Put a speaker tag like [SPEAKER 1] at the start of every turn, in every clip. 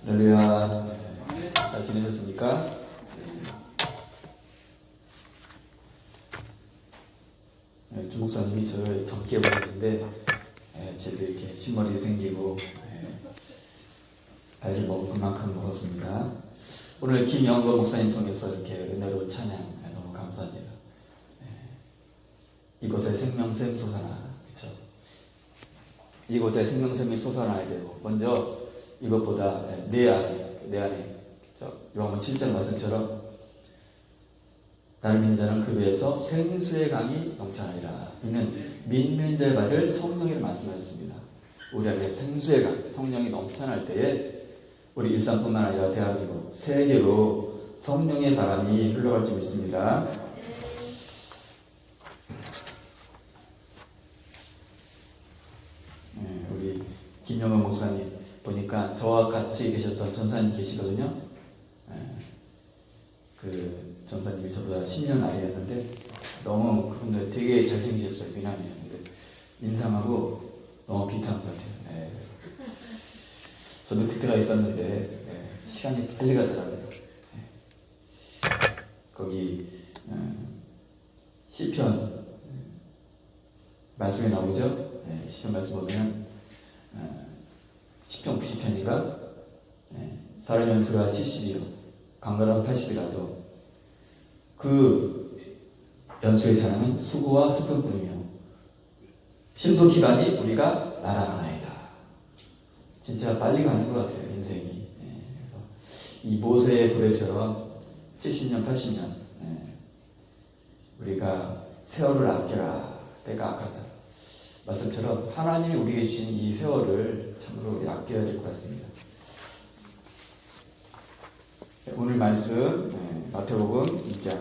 [SPEAKER 1] 할렐루야. 잘 지내셨습니까? 주 목사님이 저를 젊게 보셨는데 저도 이렇게 흰머리 생기고 나이를 먹을 그만큼 먹었습니다. 오늘 김영거 목사님 통해서 이렇게 은혜로운 찬양 너무 감사합니다. 이곳에 생명샘 솟아나, 그렇죠? 이곳에 생명샘이 솟아나야 되고, 먼저 이것보다 내 안에 요한복음 7장 말씀처럼 나를 믿는 자는 그 배에서 생수의 강이 넘쳐나리라. 이는 믿는 자에 받을 성령이라 말씀하셨습니다. 우리 안에 생수의 강, 성령이 넘쳐날 때에 우리 일산뿐만 아니라 대한민국, 세계로 성령의 바람이 흘러갈 줄 믿습니다. 우리 김영원 목사님 보니까 저와 같이 계셨던 전사님 계시거든요. 그 전사님이 저보다 10년 아래였는데 너무 그분들 되게 잘생기셨어요. 미남이었는데 인상하고 너무 비슷한 것 같아요. 저도 그때가 있었는데 시간이 빨리 가더라고요. 거기 시편 말씀이 나오죠. 시편 말씀 보면 시편 90편인가 사람 연수가 70이요 강가라 80이라도 그 연수의 사람은 수고와 슬픔뿐이며 신속히 가니 우리가 날아가나이다. 진짜 빨리 가는 것 같아요, 인생이. 이 모세의 불에처럼 70년, 80년 우리가 세월을 아껴라. 때가 악하다. 말씀처럼 하나님이 우리에게 주신 이 세월을 참으로 아껴야 될 것 같습니다. 오늘 말씀 마태복음 2장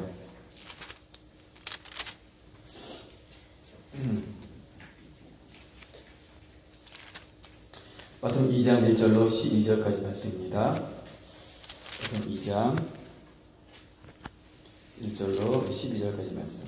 [SPEAKER 1] 마태복음 2장 1절로 12절까지 말씀입니다. 마태복음 2장 1절로 12절까지 말씀.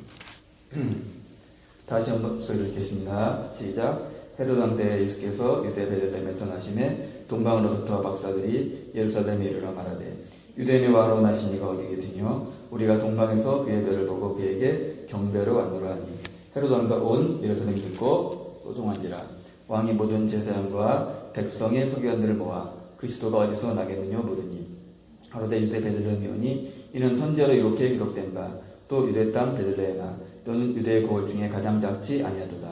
[SPEAKER 1] 다시 한번 목소리를 읽겠습니다. 시작. 헤롯 왕 때 예수께서 유대 베들레헴에서 나심에 동방으로부터 박사들이 예루살렘에 이르러 말하되 유대인의 왕으로 나신 이가 어디겠으뇨? 우리가 동방에서 그의 별을 보고 그에게 경배로 왔노라 하니 헤롯 왕과 온 예루살렘이 듣고 소동한지라. 왕이 모든 제사장과 백성의 서기관들을 모아 그리스도가 어디서 나겠느냐 물으니 가로되 유대 베들레헴이 오니 이는 선지자로 이렇게 기록된 바 또 유대 땅 베들레헴아 또는 유대의 고을 중에 가장 작지 아니하도다.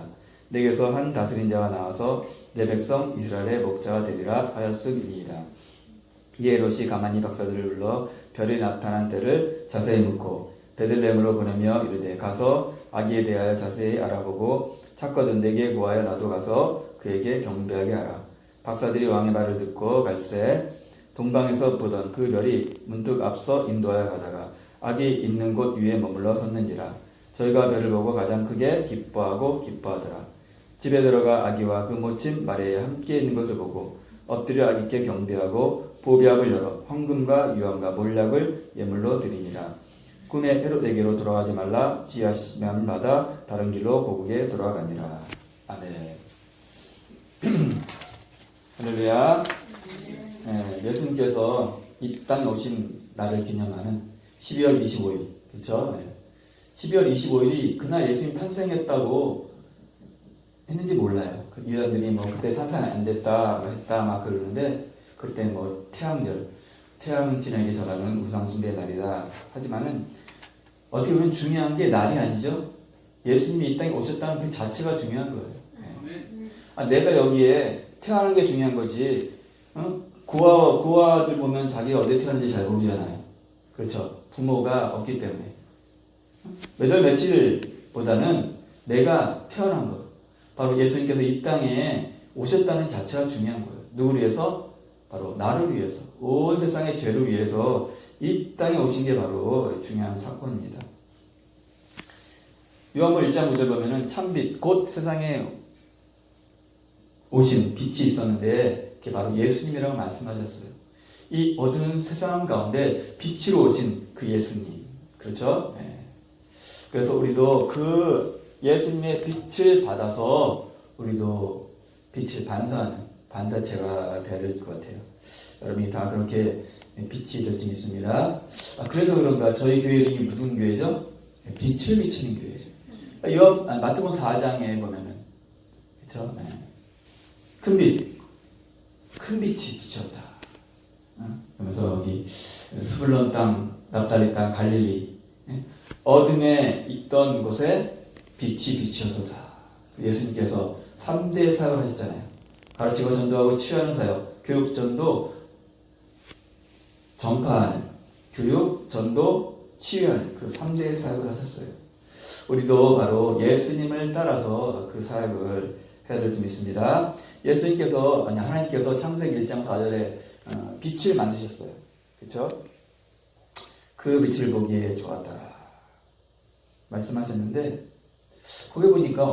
[SPEAKER 1] 내게서 한 다스린 자가 나와서 내 백성 이스라엘의 목자가 되리라 하였음이니이다. 이에 헤롯이 가만히 박사들을 불러 별이 나타난 때를 자세히 묻고 베들레헴으로 보내며 이르되 가서 아기에 대하여 자세히 알아보고 찾거든 내게 구하여 나도 가서 그에게 경배하게 하라. 박사들이 왕의 말을 듣고 갈새 동방에서 보던 그 별이 문득 앞서 인도하여 가다가 아기 있는 곳 위에 머물러 섰는지라. 저희가 별을 보고 가장 크게 기뻐하더라. 집에 들어가 아기와 그 모친 마리아에 함께 있는 것을 보고 엎드려 아기께 경배하고 보배압을 열어 황금과 유황과 몰약을 예물로 드리니라. 꿈에 헤롯에게로 돌아가지 말라. 지하심을 받아 다른 길로 고국에 돌아가니라. 아멘. 할렐루야. 예수님께서 이 땅에 오신 날을 기념하는 12월 25일, 그렇죠? 12월 25일이 그날 예수님 탄생했다고 했는지 몰라요. 그 이단들이 뭐 그때 탄생 안 됐다, 했다 막 그러는데 그때 뭐 태양절, 태양 지내기 전하는 우상숭배 날이다. 하지만은 어떻게 보면 중요한 게 날이 아니죠. 예수님이 이 땅에 오셨다는 그 자체가 중요한 거예요. 내가 여기에 태어나는 게 중요한 거지. 고아들 보면 자기가 어디에 태어났는지 잘 모르잖아요. 그렇죠. 부모가 없기 때문에. 몇 월 며칠보다는 내가 태어난 것. 바로 예수님께서 이 땅에 오셨다는 자체가 중요한 거예요. 누구를 위해서? 바로 나를 위해서. 온 세상의 죄를 위해서 이 땅에 오신 게 바로 중요한 사건입니다. 요한복음 1장 9절 보면은 참빛, 곧 세상에 오신 빛이 있었는데 그게 바로 예수님이라고 말씀하셨어요. 이 어두운 세상 가운데 빛으로 오신 그 예수님. 그렇죠? 그래서 우리도 그 예수님의 빛을 받아서 우리도 빛을 반사하는 반사체가 돼야 될 것 같아요. 여러분이 다 그렇게 빛이 될 수 있습니다. 그래서 그런가 저희 교회 이름이 무슨 교회죠? 빛을 비추는 교회죠. 마태복음 4장에 보면은 그렇죠? 네. 큰 빛이 비쳤다. 그러면서 여기 스불론 땅, 납달리 땅, 갈릴리 어둠에 있던 곳에 빛이 비치어도다. 예수님께서 3대 사역을 하셨잖아요. 가르치고 전도하고 치유하는 사역, 교육, 전도, 전파하는, 교육, 전도, 치유하는 그 3대 사역을 하셨어요. 우리도 바로 예수님을 따라서 그 사역을 해야 될 줄 믿습니다. 하나님께서 창세기 1장 4절에 빛을 만드셨어요. 그렇죠? 그 빛을 보기에 좋았다 말씀하셨는데 거기 보니까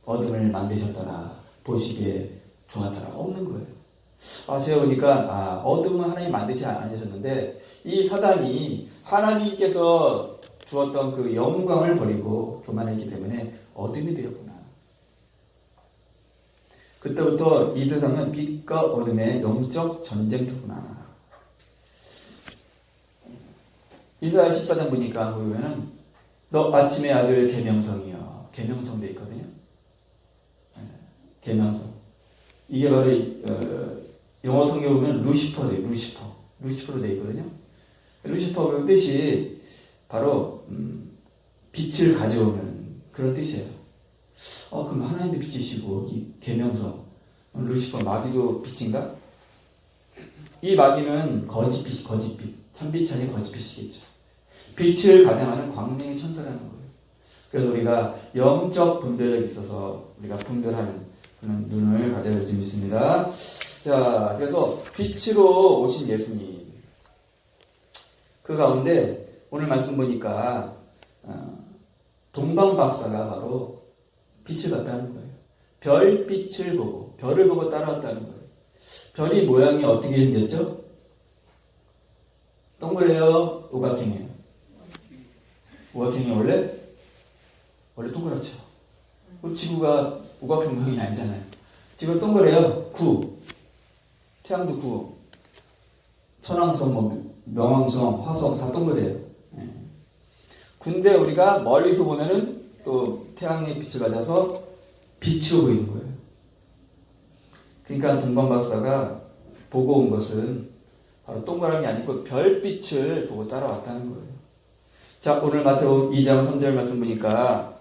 [SPEAKER 1] 어둠을 만드셨더라 보시기에 좋았더라 없는 거예요. 제가 보니까 어둠은 하나님 만드지 않으셨는데 이 사단이 하나님께서 주었던 그 영광을 버리고 교만했기 때문에 어둠이 되었구나. 그때부터 이 세상은 빛과 어둠의 영적 전쟁터구나. 이사야 14장 보니까 보면은 너 아침의 아들 계명성이여. 계명성 돼 있거든요. 계명성. 이게 바로 영어 성경 보면 루시퍼래요. 루시퍼로 돼 있거든요. 루시퍼의 뜻이 바로 빛을 가져오는 그런 뜻이에요. 그럼 하나님도 빛이시고 이 계명성 루시퍼 마귀도 빛인가? 이 마귀는 거짓빛, 참빛이 아닌 거짓빛이겠죠. 빛을 가장하는 광명의 천사라는 거예요. 그래서 우리가 영적 분별력이 있어서 우리가 분별하는 그런 눈을 가져야 될 줄 믿습니다. 자, 그래서 빛으로 오신 예수님. 그 가운데 오늘 말씀 보니까 동방 박사가 바로 빛을 봤다는 거예요. 별빛을 보고 별을 보고 따라왔다는 거예요. 별이 모양이 어떻게 생겼죠? 동그래요? 우각형이에요? 우각형이 원래 동그랗죠. 지구가 우각형 모양이 아니잖아요. 지구가 동그래요. 태양도 구. 천왕성, 명왕성, 화성 다 동그래요. 근데 우리가 멀리서 보면은 또 태양의 빛을 가져서 빛으로 보이는 거예요. 그러니까 동방박사가 보고 온 것은 바로 동그란 게 아니고 별빛을 보고 따라왔다는 거예요. 자, 오늘 마태복음 2장 3절 말씀 보니까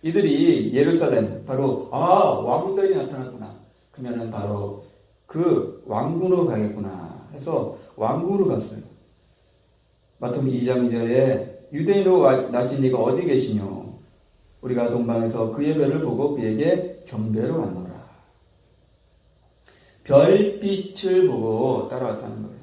[SPEAKER 1] 이들이 예루살렘 바로 왕들이 나타났구나. 그러면은 바로 그 왕궁으로 가겠구나 해서 왕궁으로 갔어요. 마태복음 2장 2절에 유대인으로 나신 이가 어디 계시뇨? 우리가 동방에서 그의 별을 보고 그에게 경배로 왔노라. 별빛을 보고 따라왔다는 거예요.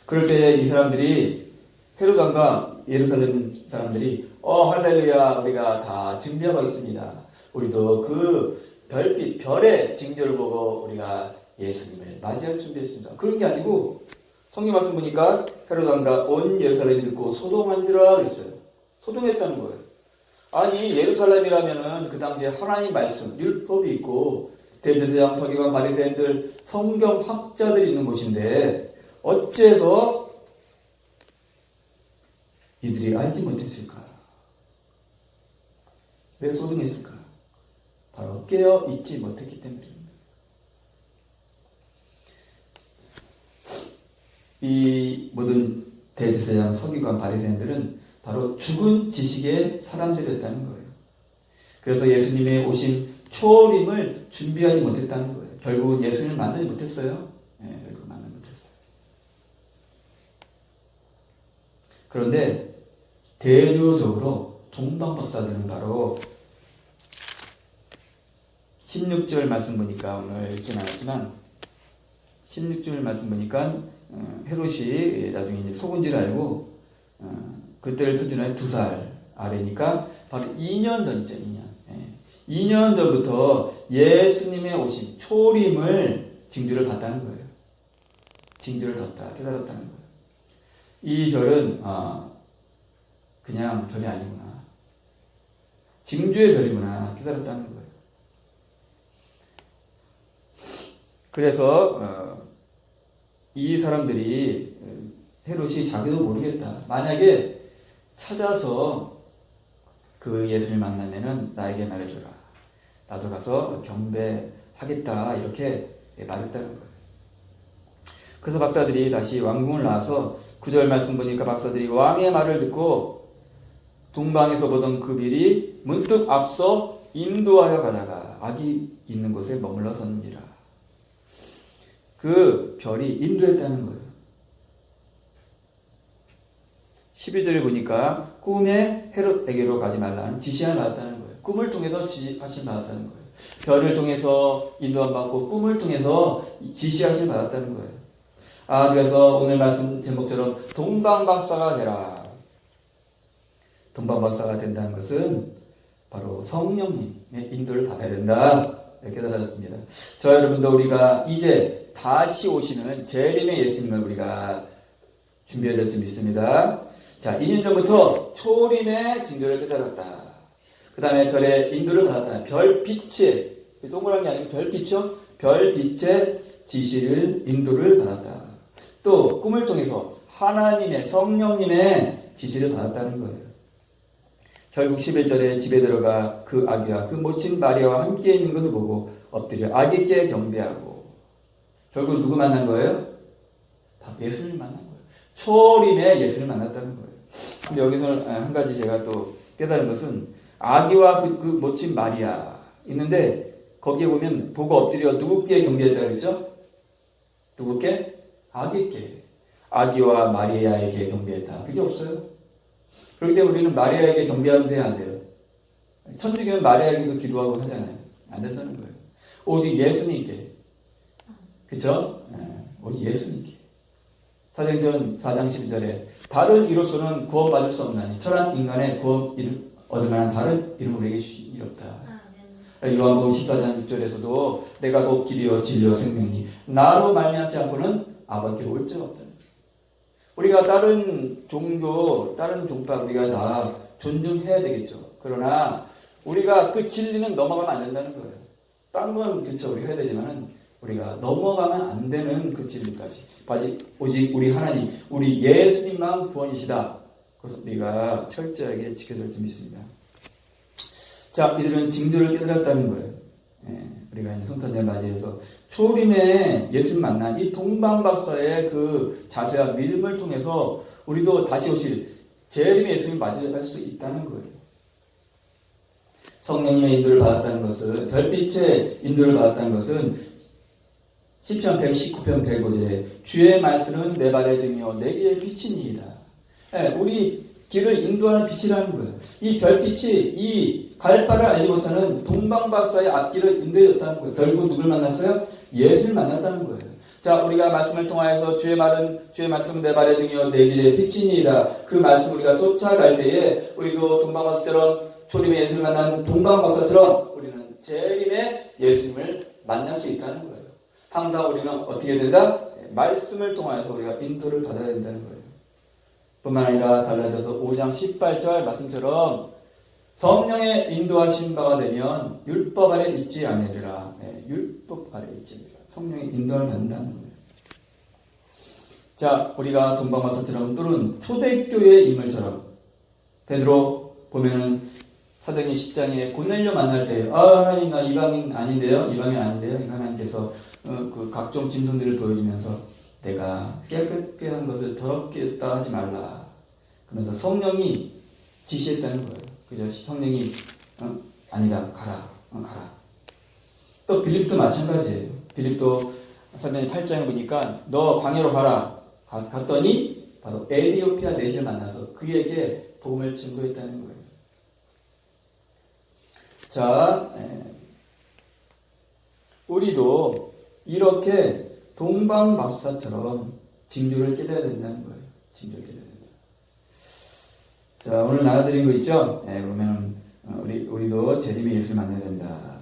[SPEAKER 1] 그럴 때 이 사람들이 헤롯 왕과 예루살렘 사람들이 할렐루야 우리가 다 준비하고 있습니다. 우리도 그 별빛 별의 징조를 보고 우리가 예수님을 맞이할 준비했습니다. 그런 게 아니고 성경 말씀 보니까 헤롯 왕과 온 예루살렘이 듣고 소동한지라 그랬어요. 소동했다는 거예요. 아니 예루살렘이라면은 그 당시에 하나님 말씀 율법이 있고 대제사장 서기관 바리새인들 성경 학자들이 있는 곳인데 어째서 이들이 알지 못했을까? 왜 소동했을까? 바로 깨어 있지 못했기 때문입니다. 이 모든 대제사장 서기관 바리새인들은 바로 죽은 지식의 사람들이었다는 거예요. 그래서 예수님의 오심 초림을 준비하지 못했다는 거예요. 결국은 예수님을 만나지 못했어요. 결국 만나지 못했어요. 그런데 대조적으로 동방박사들은 바로 16절 말씀 보니까 오늘 읽진 않았지만 16절 말씀 보니까 헤롯이 나중에 이제 속은 줄 알고 그때를 표준하여 2살 아래니까 바로 2년 전이죠. 2년 전부터 예수님의 오심 초림을 징조를 봤다는 거예요. 징조를 봤다 깨달았다는 거예요. 이 별은 그냥 별이 아니구나. 징조의 별이구나 깨달았다는 거예요. 그래서 이 사람들이 헤롯이 자기도 모르겠다. 만약에 찾아서 그 예수를 만나면은 나에게 말해줘라. 나도 가서 경배하겠다. 이렇게 말했다는 거예요. 그래서 박사들이 다시 왕궁을 나와서 9절 말씀 보니까 박사들이 왕의 말을 듣고 동방에서 보던 그 별이 문득 앞서 인도하여 가다가 악이 있는 곳에 머물러 섰느니라. 그 별이 인도했다는 거예요. 12절에 보니까 꿈에 헤롯에게로 가지 말라는 지시를 받았다는 거예요. 꿈을 통해서 지시하심 받았다는 거예요. 별을 통해서 인도함 받고 꿈을 통해서 지시하심 받았다는 거예요. 그래서 오늘 말씀 제목처럼 동방박사가 되라. 동방박사가 된다는 것은 바로 성령님의 인도를 받아야 된다. 이렇게 깨달았습니다. 저 여러분도 우리가 이제 다시 오시는 재림의 예수님을 우리가 준비해야 될 줄 믿습니다. 자, 2년 전부터 초림의 징조를 깨달았다. 그 다음에 별의 인도를 받았다. 별빛의, 동그란 게 아니고 별빛이요? 별빛의 지시를, 인도를 받았다. 또 꿈을 통해서 하나님의 성령님의 지시를 받았다는 거예요. 결국 11절에 집에 들어가 그 아기와 그 모친 마리아와 함께 있는 것을 보고 엎드려 아기께 경배하고, 결국 누구 만난 거예요? 예수를 만난 거예요. 초림의 예수를 만났다는 거예요. 근데 여기서는 한 가지 제가 또 깨달은 것은 아기와 그 모친 마리아 있는데 거기에 보면 보고 엎드려 누구께 경배했다 그랬죠? 누구께? 아기께. 아기와 마리아에게 경배했다. 그게 없어요. 그렇기 때문에 우리는 마리아에게 경배하면 돼야 안 돼요. 천주교는 마리아에게도 기도하고 하잖아요. 안 된다는 거예요. 오직 예수님께. 그쵸? 오직 예수님께. 사도행전 4장 12절에 다른 이로서는 구원받을 수 없나니 철한 인간의 구원 얻을 만한 다른 이름을 우리에게 주신 일 없다. 요한복음 14장 6절에서도 내가 곧 길이요 진리요 생명이 나로 말미암지 않고는 아버지로 올 자가 없다. 우리가 다른 종교, 다른 종파 우리가 다 존중해야 되겠죠. 그러나 우리가 그 진리는 넘어가면 안 된다는 거예요. 딴 건 그렇죠. 우리가 해야 되지만은 우리가 넘어가면 안 되는 그 진리까지. 오직 우리 하나님, 우리 예수님만 구원이시다. 그래서 우리가 철저하게 지켜줄 줄 믿습니다. 자, 이들은 징조를 깨달았다는 거예요. 우리가 이제 성탄절 맞이해서 초림에 예수님 만난 이 동방박사의 그 자세와 믿음을 통해서 우리도 다시 오실 재림의 예수님 맞이할 수 있다는 거예요. 성령님의 인도를 받았다는 것은, 별빛의 인도를 받았다는 것은 시편 119편 105절에 주의 말씀은 내 발의 등이요 내 길의 빛이니이다. 우리 길을 인도하는 빛이라는 거예요. 이 별빛이 이 갈 바를 알지 못하는 동방박사의 앞길을 인도해줬다는 거예요. 결국 누굴 만났어요? 예수를 만났다는 거예요. 자, 우리가 말씀을 통하여서 주의 말씀은 내 발의 등이요 내 길의 빛이니이다. 그 말씀 우리가 쫓아갈 때에 우리도 동방박사처럼 초림의 예수를 만난 동방박사처럼 우리는 재림의 예수님을 만날 수 있다는 거예요. 항상 우리는 어떻게 된다? 말씀을 통하여서 우리가 인도를 받아야 된다는 거예요. 뿐만 아니라 달라져서 5장 18절 말씀처럼 성령의 인도하신 바가 되면 율법 아래 있지 아니리라. 율법 아래 있지 아니리라. 성령의 인도를 받는다는 거예요. 자, 우리가 동방박사처럼 또는 초대교회의 인물처럼 베드로 보면은 사도행전 10장에 고넬료 만날 때 하나님 나 이방인 아닌데요. 하나님께서 그 각종 짐승들을 보여주면서 내가 깨끗게 한 것을 더럽게 했다 하지 말라. 그러면서 성령이 지시했다는 거예요. 그죠? 성령이 아니다. 가라. 또 빌립도 마찬가지예요. 빌립도 사도행전 8장에 보니까 너 광야로 가라. 갔더니 바로 에디오피아 내시를 만나서 그에게 복음을 증거했다는 거예요. 자, 우리도 이렇게 동방박사처럼 징조를 깨달아야 된다는 거예요. 징조를 깨달아야 된다. 자, 오늘 나눠드린 거 있죠? 보면은 우리도 재림의 예수를 만나야 된다.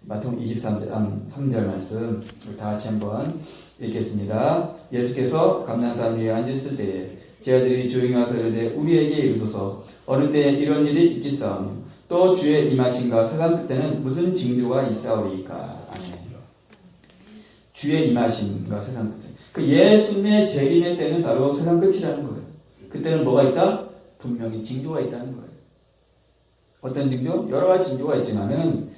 [SPEAKER 1] 마태복음 23장 3절 말씀 우리 다 같이 한번 읽겠습니다. 예수께서 감난산 위에 앉으실 때에 제 아들이 조용히 와서 이르되 우리에게 이르소서 어느 때에 이런 일이 있겠사오며 또 주의 임하심과 세상 끝에는 무슨 징조가 있사오리이까. 아멘. 주의 임하심과 세상 끝. 그 예수님의 재림의 때는 바로 세상 끝이라는 거예요. 그때는 뭐가 있다? 분명히 징조가 있다는 거예요. 어떤 징조? 여러 가지 징조가 있지만은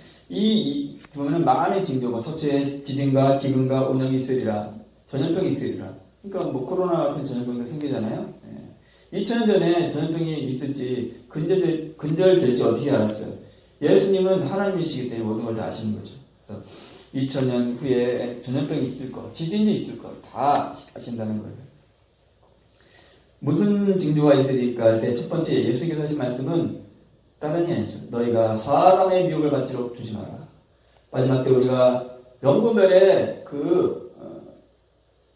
[SPEAKER 1] 보면은 많은 징조, 뭐 첫째 지진과 기근과 온역이 있으리라, 전염병이 있으리라. 그러니까 뭐 코로나 같은 전염병도 생기잖아요. 2000년 전에 전염병이 있을지 근절될지 어떻게 알았어요? 예수님은 하나님이시기 때문에 모든 걸 다 아시는 거죠. 그래서 2000년 후에 전염병이 있을 거, 지진이 있을 거 다 아신다는 거예요. 무슨 징조가 있으리까 할 때 첫 번째 예수님께서 하신 말씀은 다른 게 아니죠. 너희가 사람의 미혹을 받지록 조심하라. 마지막 때 우리가 명분별의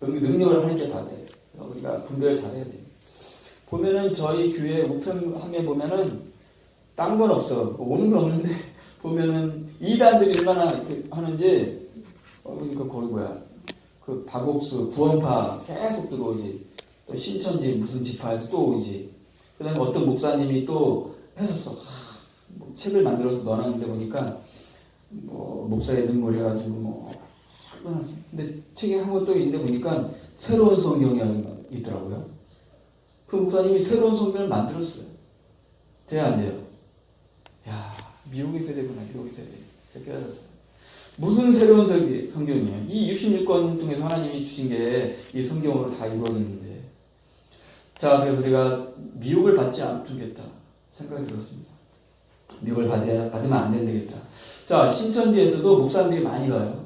[SPEAKER 1] 능력을 하나님께 받아야 돼요. 우리가 분별 잘해야 돼요. 보면은 저희 교회 우편 화면 보면은 딴 건 없어. 오는 건 없는데 보면은 이단들이 얼마나 이렇게 하는지 그러니까 거기 그 박옥수 구원파 계속 들어오지. 또 신천지 무슨 지파에서 또 오지. 그다음에 어떤 목사님이 또 했었어. 뭐 책을 만들어서 넣어놨는데 보니까 뭐 목사의 눈물이 가지고 뭐 근데 책에 한 권 또 있는데 보니까 새로운 성경이 있더라고요. 그 목사님이 새로운 성경을 만들었어요. 돼야 안 돼요? 야, 미국의 세대구나. 미국의 세대. 제가 깨달았어요. 무슨 새로운 성경이에요? 이 66권 통해서 하나님이 주신 게 이 성경으로 다 이루어졌는데. 자, 그래서 우리가 미혹을 받지 않겠다 생각이 들었습니다. 미혹을 받으면 안 된다겠다. 자, 신천지에서도 목사님들이 많이 가요.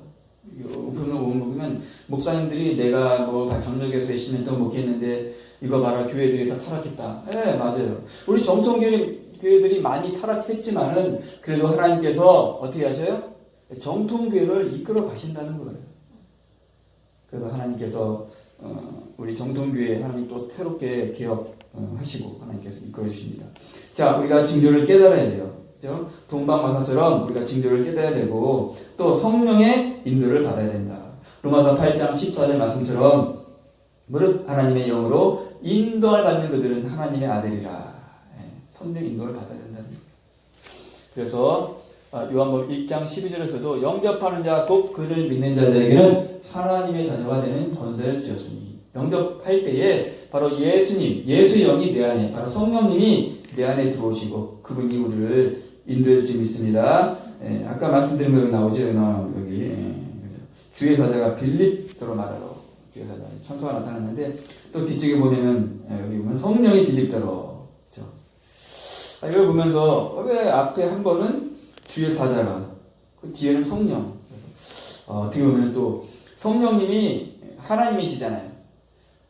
[SPEAKER 1] 우편을 보면 목사님들이 내가 뭐 장로교에서 몇십 년 동안 목회했는데 이거 봐라 교회들이 다 타락했다. 네, 맞아요. 우리 정통교회들이 많이 타락했지만은 그래도 하나님께서 어떻게 하셔요? 정통교회를 이끌어 가신다는 거예요. 그래서 하나님께서 우리 정통교회 하나님 또 새롭게 개혁하시고 하나님께서 이끌어 주십니다. 자, 우리가 징조를 깨달아야 돼요. 그죠? 동방마사처럼 우리가 징조를 깨달아야 되고 또 성령의 인도를 받아야 된다. 로마서 8장 14절 말씀처럼 무릇 하나님의 영으로 인도를 받는 그들은 하나님의 아들이라. 성령 인도를 받아야 된다는 거예요. 그래서 요한복음 1장 12절에서도 영접하는 자 곧 그를 믿는 자들에게는 하나님의 자녀가 되는 권세를 주셨으니 영접할 때에 바로 예수님, 예수의 영이 내 안에 바로 성령님이 내 안에 들어오시고 그분이 우리를 인도해 주지 믿습니다. 아까 말씀드린 거 여기 나오죠? 여기 주의 사자가 빌립더로 말하러 주의 사자 천사가 나타났는데 또 뒤쪽에 보면은 여기 보면 성령이 빌립더로 그렇죠? 이걸 보면서 왜 앞에 한 번은 주의 사자가 그 뒤에는 성령 어떻게 보면 또 성령님이 하나님이시잖아요.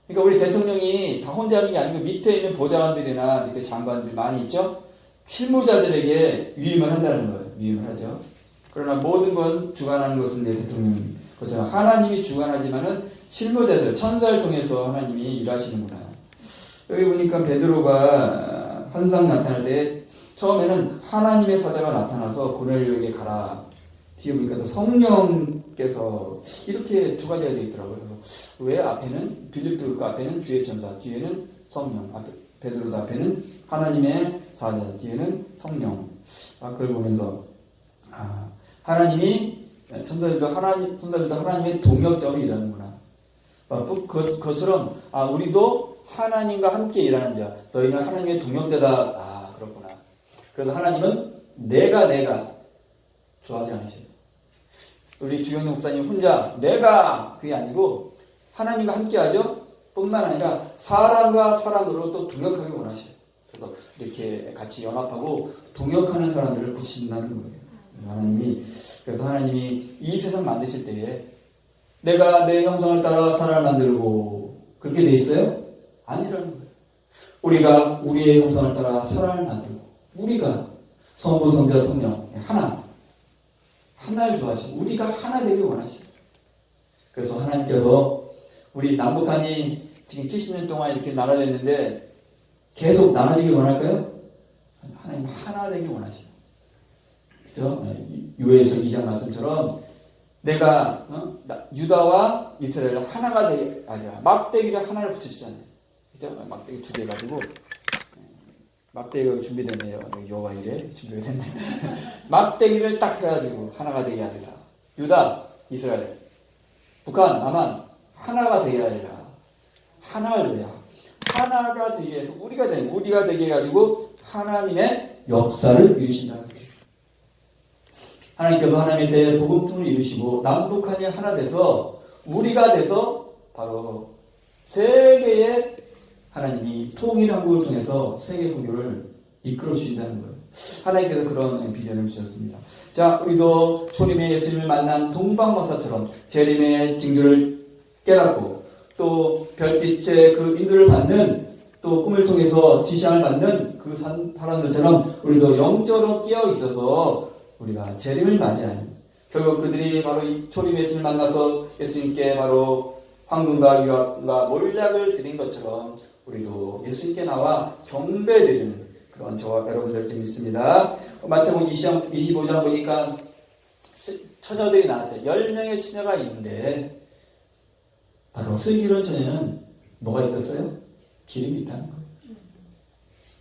[SPEAKER 1] 그러니까 우리 대통령이 다 혼자 하는 게 아니고 밑에 있는 보좌관들이나 밑에 장관들 많이 있죠. 실무자들에게 위임을 한다는 거예요. 위임을 하죠. 그러나 모든 건 주관하는 것은 내 대통령. 그렇죠. 하나님이 주관하지만은 실무자들, 천사를 통해서 하나님이 일하시는구나. 여기 보니까 베드로가 환상 나타날 때 처음에는 하나님의 사자가 나타나서 고넬료에게 가라. 뒤에 보니까 또 성령께서 이렇게 두 가지가 되어 있더라고요. 그래서 왜 앞에는 빌립도 그 앞에는 주의 천사, 뒤에는 성령, 베드로도 앞에는 하나님의 사자, 뒤에는 성령. 그걸 보면서 하나님이 천사들도 하나님의 동역자로 일하는구나. 그것처럼 우리도 하나님과 함께 일하는 자. 너희는 하나님의 동역자다. 그렇구나. 그래서 하나님은 내가 좋아하지 않으세요. 우리 주영영 목사님 혼자 내가 그게 아니고 하나님과 함께하죠. 뿐만 아니라 사람과 사람으로 또 동역하기 원하셔요. 그래서 이렇게 같이 연합하고 동역하는 사람들을 붙이신다는 거예요. 그래서 하나님이 이 세상 만드실 때에 내가 내 형상을 따라 사람을 만들고 그렇게 돼 있어요? 아니라는 거예요. 우리가 우리의 형상을 따라 사람을 만들고 우리가 성부, 성자, 성령 하나를 좋아하시고 우리가 하나 되길 원하시고 그래서 하나님께서 우리 남북한이 지금 70년 동안 이렇게 나눠졌는데 계속 나눠지길 원할까요? 하나님 하나 되길 원하시고 그죠? 요엘서 2장 말씀처럼 내가 유다와 이스라엘 하나가 되게 아니라 막대기를 하나를 붙여주잖아요. 그죠? 막대기 두 개 가지고 막대기가 준비됐네요. 여호와 일에 준비가 됐네. 막대기를 딱 해가지고 하나가 되게 하리라. 유다, 이스라엘, 북한, 남한 하나가 되게 하리라. 하나가 되야. 하나가 되게 해서 우리가 되게 해가지고 하나님의 역사를 이루신다는 거예요. 하나님께서 하나님의 때 복음통을 이루시고 남북한이 하나 돼서 우리가 돼서 바로 세계의 하나님이 통일한국을 통해서 세계 선교를 이끌어 주신다는 거예요. 하나님께서 그런 비전을 주셨습니다. 자, 우리도 초림의 예수님을 만난 동방박사처럼 재림의 징조를 깨닫고 또 별빛의 그 인도를 받는 또 꿈을 통해서 지시함을 받는 그 사람들처럼 우리도 영적으로 깨어 있어서 우리가 재림을 맞이하는, 결국 그들이 바로 이 초림의 예수님을 만나서 예수님께 바로 황금과 유황과 몰약을 드린 것처럼 우리도 예수님께 나와 경배드리는 그런 저와 여러분들 좀 있습니다. 마태복음 25장 보니까 처녀들이 나왔죠. 10명의 처녀가 있는데 바로 슬기로운 처녀는 뭐가 있었어요? 기름이 있다는 거예요.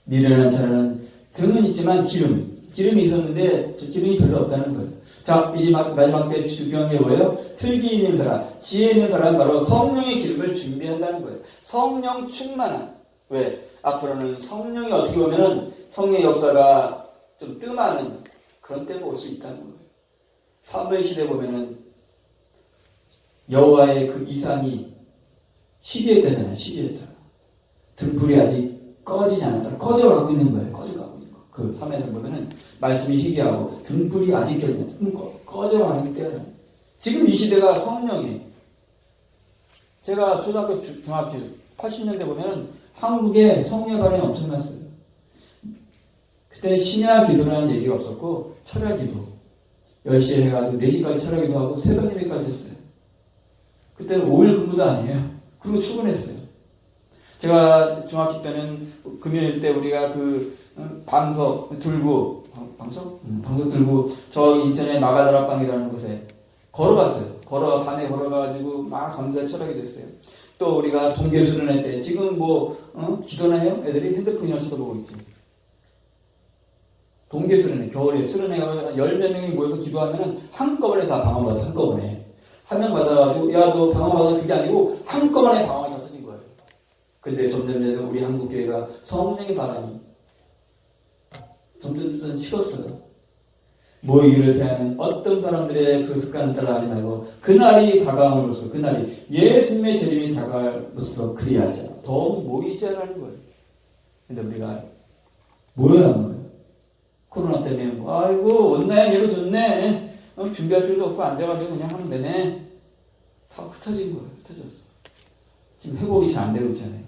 [SPEAKER 1] 미련한 처녀는 등은 있지만 기름이 있었는데 저 기름이 별로 없다는 거예요. 자, 이제 마지막 때 중요한 게 뭐예요? 슬기 있는 사람, 지혜 있는 사람은 바로 성령의 기름을 준비한다는 거예요. 성령 충만한. 왜? 앞으로는 성령이 어떻게 보면은 성령의 역사가 좀 뜸하는 그런 때가 올 수 있다는 거예요. 사무엘 시대 보면은 여호와의 그 이상이 시기했다잖아요. 시기했다. 등불이 아직 꺼지지 않았다. 꺼져가고 있는 거예요. 꺼져가고 있는 거. 그 사무엘에 보면은 말씀이 희귀하고 등불이 아직 꺼져가는 때는 지금 이 시대가 성령이, 제가 초등학교 중학교 80년대 보면은 한국에 성령 발현이 엄청났어요. 그때는 심야 기도라는 얘기가 없었고 철야 기도 10시에 해가지고 4시까지 철야 기도하고 새벽 예배까지 했어요. 그때는 5일 근무도 아니에요. 그리고 출근했어요. 제가 중학교 때는 금요일 때 우리가 그 방석 들고 방석 들고 저 인천의 마가다락방이라는 곳에 걸어갔어요. 밤에 걸어가지고 막 감자 철학이 됐어요. 또 우리가 동계 수련회 때 지금 기도나 해요? 애들이 핸드폰이나 쳐다보고 있지. 동계 수련회, 겨울에 수련회가 10몇 명이 모여서 기도하면은 한꺼번에 다 방언받아. 한꺼번에 한 명 받아가지고 야 너 방언받아. 그게 아니고 한꺼번에 방언이 다 터진 거예요. 근데 점점 우리 한국교회가 성령의 바람이 점점 식었어요. 모이기를 대하는 어떤 사람들의 그 습관을 따라하지 말고 그날이 다가올 모습, 그날이 예수님의 재림이 다가올 모습으로 그리하자. 더욱 모이자라는 거예요. 근데 우리가 모여야 하는 거예요. 코로나 때문에 아이고 온라인 예배 좋네. 준비할 필요도 없고 앉아가지고 그냥 하면 되네. 다 흩어진 거예요. 흩어졌어. 지금 회복이 잘 안 되고 있잖아요.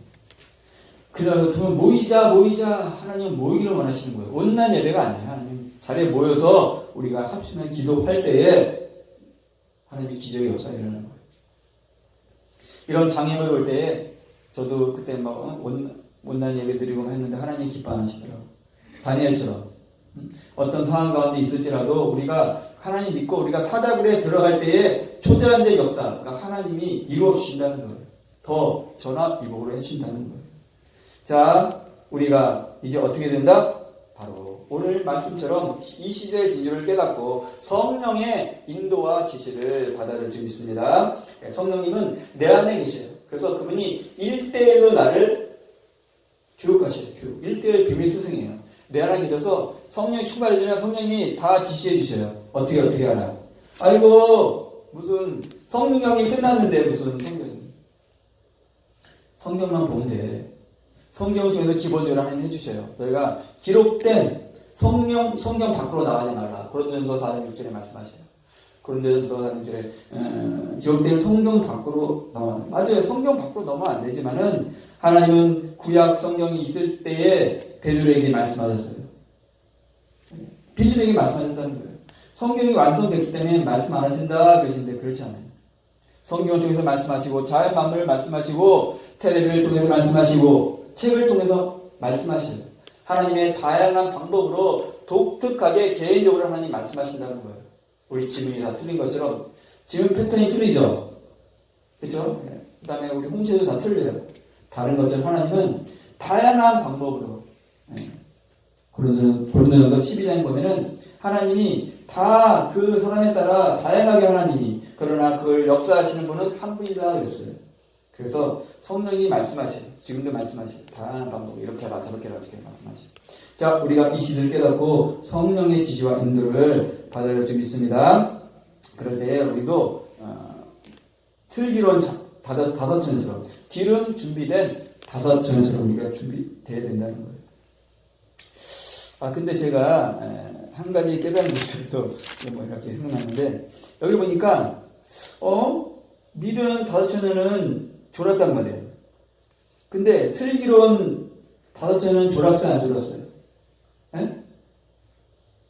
[SPEAKER 1] 그래서 모이자. 하나님은 모이기를 원하시는 거예요. 온라인 예배가 아니에요. 하나님 자리에 모여서 우리가 합심한 기도할 때에 하나님의 기적의 역사가 일어나는 거예요. 이런 장애물 올 때에 저도 그때 온라인 예배 드리고 했는데 하나님이 기뻐하시더라고요. 다니엘처럼 어떤 상황 가운데 있을지라도 우리가 하나님 믿고 우리가 사자굴에 들어갈 때에 초자연적 역사, 그러니까 하나님이 이루어 주신다는 거예요. 더 전화위복으로 해주신다는 거예요. 자, 우리가 이제 어떻게 된다? 바로 오늘 말씀처럼 이 시대의 진주를 깨닫고 성령의 인도와 지시를 받아들일 수 있습니다. 성령님은 내 안에 계셔요. 그래서 그분이 1대1로 나를 교육하셔요. 1대1 비밀 스승이에요. 내 안에 계셔서 성령이 충만해지면 성령님이 다 지시해 주셔요. 어떻게 하라. 아이고 무슨 성령이 끝났는데 무슨 성경만 보면 돼. 성경을 통해서 기본적으로 하나님 해주셔요. 너희가 기록된 성경 밖으로 나가지 말라. 고린도전서 4장 6절에 말씀하셔요. 고린도전서 4장 6절에 기록된 성경 밖으로 나와. 맞아요. 성경 밖으로 넘어가면 안 되지만은 하나님은 구약 성경이 있을 때에 베드로에게 말씀하셨어요. 빌립에게 말씀하셨다는 거예요. 성경이 완성됐기 때문에 말씀 안 하신다 그러시는데 그렇지 않아요. 성경을 통해서 말씀하시고 자연 만물을 말씀하시고 텔레비를 통해서 말씀하시고 책을 통해서 말씀하셔요. 하나님의 다양한 방법으로 독특하게 개인적으로 하나님 말씀하신다는 거예요. 우리 지문이 다 틀린 것처럼 지문 패턴이 틀리죠. 그렇죠? 그 다음에 우리 홍채도 다 틀려요. 다른 것처럼 하나님은 다양한 방법으로 고린도전서 12장에 보면은 하나님이 다 그 사람에 따라 다양하게 하나님이, 그러나 그걸 역사하시는 분은 한 분이다 그랬어요. 그래서 성령이 말씀하셔요. 지금도 말씀하셔요. 다양한 방법, 이렇게 해라 저렇게 해라 저렇게 말씀하셔요. 자, 우리가 이 시를 깨닫고 성령의 지시와 인도를 받아야 할 줄 믿습니다. 그럴 때 우리도 슬기로운 다섯 처녀처럼, 길은 준비된 다섯 처녀처럼 우리가 준비돼야 된다는 거예요. 근데 제가 한 가지 깨달은 것을 또 뭐 이렇게 생각나는데, 여기 보니까 미련 다섯 처녀는 졸았단 말이에요. 근데 슬기로운 다섯 처녀는 졸았어요, 안 졸았어요? 예?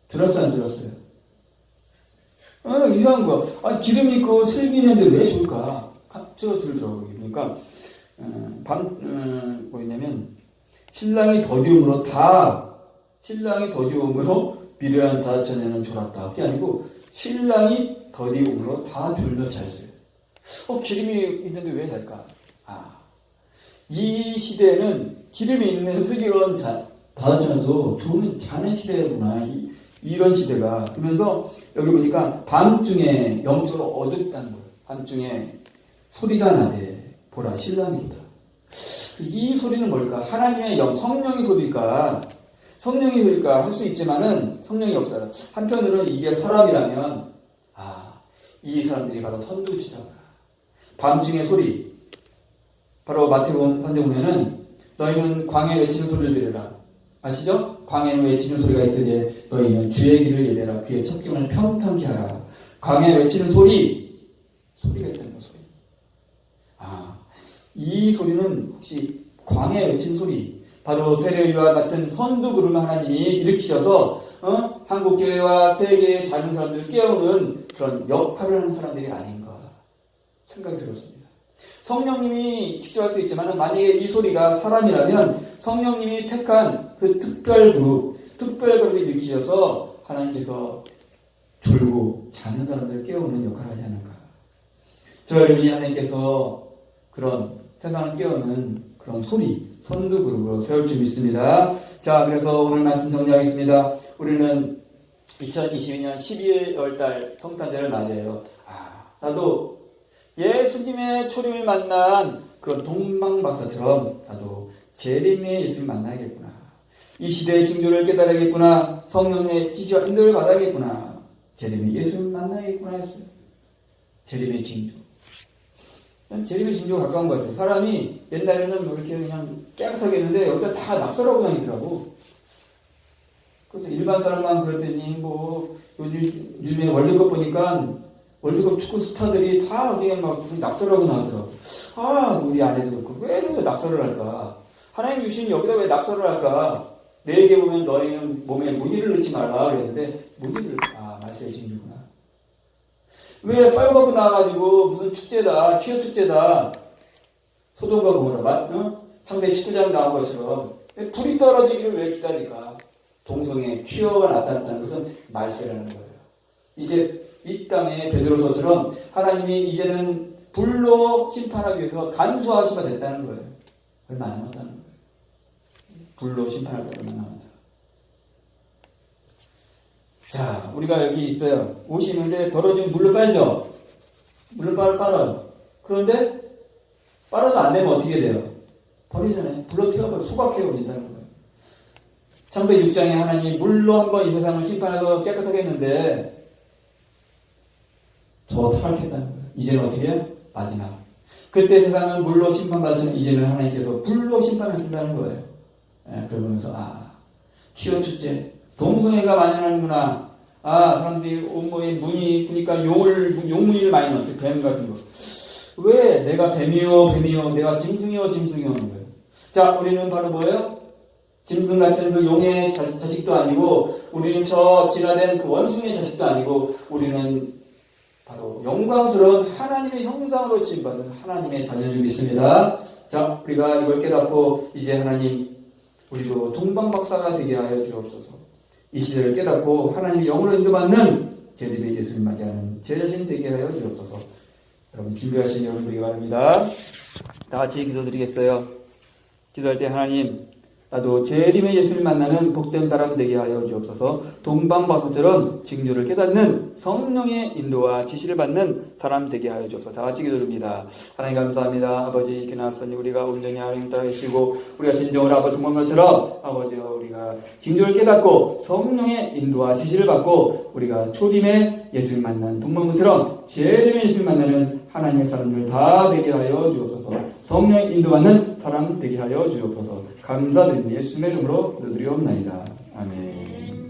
[SPEAKER 1] 졸았어요, 안 졸았어요? 이상한 거. 기름이 있고 슬기 있는데 왜 졸까? 저 들더라고요. 그러니까 뭐였냐면 신랑이 더디움으로 미련한 다섯 처녀는 졸았다. 그게 아니고 신랑이 더디움으로 다 졸며 잤어요. 기름이 있는데 왜 잘까? 이 시대에는 기름이 있는 슬기로운 다섯 처녀도 자는 시대구나. 이런 시대가. 그러면서 여기 보니까 밤중에 영적으로 어둡다는 거예요. 밤중에 소리가 나되 보라 신랑이다. 이 소리는 뭘까? 하나님의 성령의 소리일까? 성령의 소리일까? 할 수 있지만은 성령의 역사라. 한편으로는 이게 사람이라면 이 사람들이 바로 선두주자구나. 밤중의 소리. 바로 마태복음 3장 보면은 너희는 광야에 외치는 소리를 들으라. 아시죠? 광야에는 외치는 소리가 있으되 너희는 주의 길을 예배라. 그의 첩경을 평탄케 하라. 광야에 외치는 소리가 있다는 거, 소리. 이 소리는 혹시 광야에 외치는 소리, 바로 세례요와 같은 선두 그룹 하나님이 일으키셔서 한국교회와 세계의 작은 사람들을 깨우는 그런 역할을 하는 사람들이 아닌가 생각이 들었습니다. 성령님이 직접 할 수 있지만 만약에 이 소리가 사람이라면 성령님이 택한 그 특별 그룹이 일으키셔서 하나님께서 졸고 자는 사람들을 깨우는 역할을 하지 않을까. 저 여러분이 하나님께서 그런 세상을 깨우는 그런 선두 그룹으로 세울 줄 믿습니다. 자, 그래서 오늘 말씀 정리하겠습니다. 우리는 2022년 12월 달 성탄절을 맞이해요. 나도 예수님의 초림을 만난 그런 동방박사처럼 나도 재림의 예수님을 만나야겠구나. 이 시대의 징조를 깨달아야겠구나. 성령의 지시와 인도를 받아야겠구나. 재림의 예수님을 만나야겠구나 했어요. 재림의 징조. 난 재림의 징조가 가까운 것 같아요. 사람이 옛날에는 뭐 이렇게 그냥 깨끗하게 했는데 여기다 다 낙서라고 다니더라고. 그래서 일반 사람만 그랬더니 뭐 요즘에 월드컵 보니까 월드컵 축구 스타들이 다 어디에 막 낙서라고 나오더라고. 우리 아내도 그렇고 왜 이렇게 낙서를 할까? 하나님 주신 여기다 왜 낙서를 할까? 레에게 보면 너희는 몸에 무늬를 넣지 말라 그랬는데 무늬를 말씀의 징조구나. 왜 빨갛고 나와가지고 무슨 축제다, 퀴어 축제다, 소돔과 고모라, 창세기 19장 나온 것처럼 불이 떨어지기를 왜 기다릴까? 동성애 퀴어가 나타났다는 것은 말세라는 거예요. 이제 이 땅에 베드로서처럼 하나님이 이제는 불로 심판하기 위해서 간수하시가 됐다는 거예요. 얼마 안 남았다는 거예요. 불로 심판할 때 얼마 남았다. 자, 우리가 여기 있어요. 옷이 있는데 더러지면 물로 빨죠? 물로 빨아요. 그런데 빨아도 안 되면 어떻게 돼요? 버리잖아요. 불로 태워버려, 소각해 버린다는 거예요. 창세기 6장에 하나님이 물로 한번 이 세상을 심판해서 깨끗하게 했는데 더 타락했다는 거예요. 이제는 어떻게 해요? 마지막. 그때 세상은 물로 심판받지만 이제는 하나님께서 불로 심판하신다는 거예요. 그러면서 퀴어 축제, 동성애가 만연하는구나. 사람들이 온몸에 무늬 보니까 용무늬를 많이 넣었대. 뱀 같은 거. 왜 내가 뱀이요 내가 짐승이요 하는 거예요. 자, 우리는 바로 뭐예요? 짐승 같은 그 용의 자식도 아니고, 우리는 저 진화된 그 원숭이의 자식도 아니고, 우리는 바로 영광스러운 하나님의 형상으로 지음받은 하나님의 자녀를 믿습니다. 자, 우리가 이걸 깨닫고 이제 하나님, 우리도 동방박사가 되게 하여 주옵소서. 이 시대를 깨닫고 하나님의 영으로 인도받는 재림의 예수를 맞이하는 제 자신 되게 하여 주옵소서. 여러분 준비하신 여러분 되기 바랍니다. 다 같이 기도드리겠어요. 기도할 때 하나님, 나도 재림의 예수를 만나는 복된 사람 되게 하여 주옵소서. 동방박사처럼 징조를 깨닫는 성령의 인도와 지시를 받는 사람 되게 하여 주옵소서. 다 같이 기도드립니다. 하나님 감사합니다. 아버지 이렇게 나왔으니 우리가 온전히 하나님 따라 계시고 우리가 진정으로 아버지 동방 것처럼 아버지 우리가 징조를 깨닫고 성령의 인도와 지시를 받고 우리가 초림의 예수를 만난 동방처럼 재림의 예수를 만나는 하나님의 사람들 다 되게 하여 주옵소서. 성령의 인도받는 사람 되게 하여 주옵소서. 감사드립니다. 예수님의 이름으로 기도드리옵나이다. 아멘.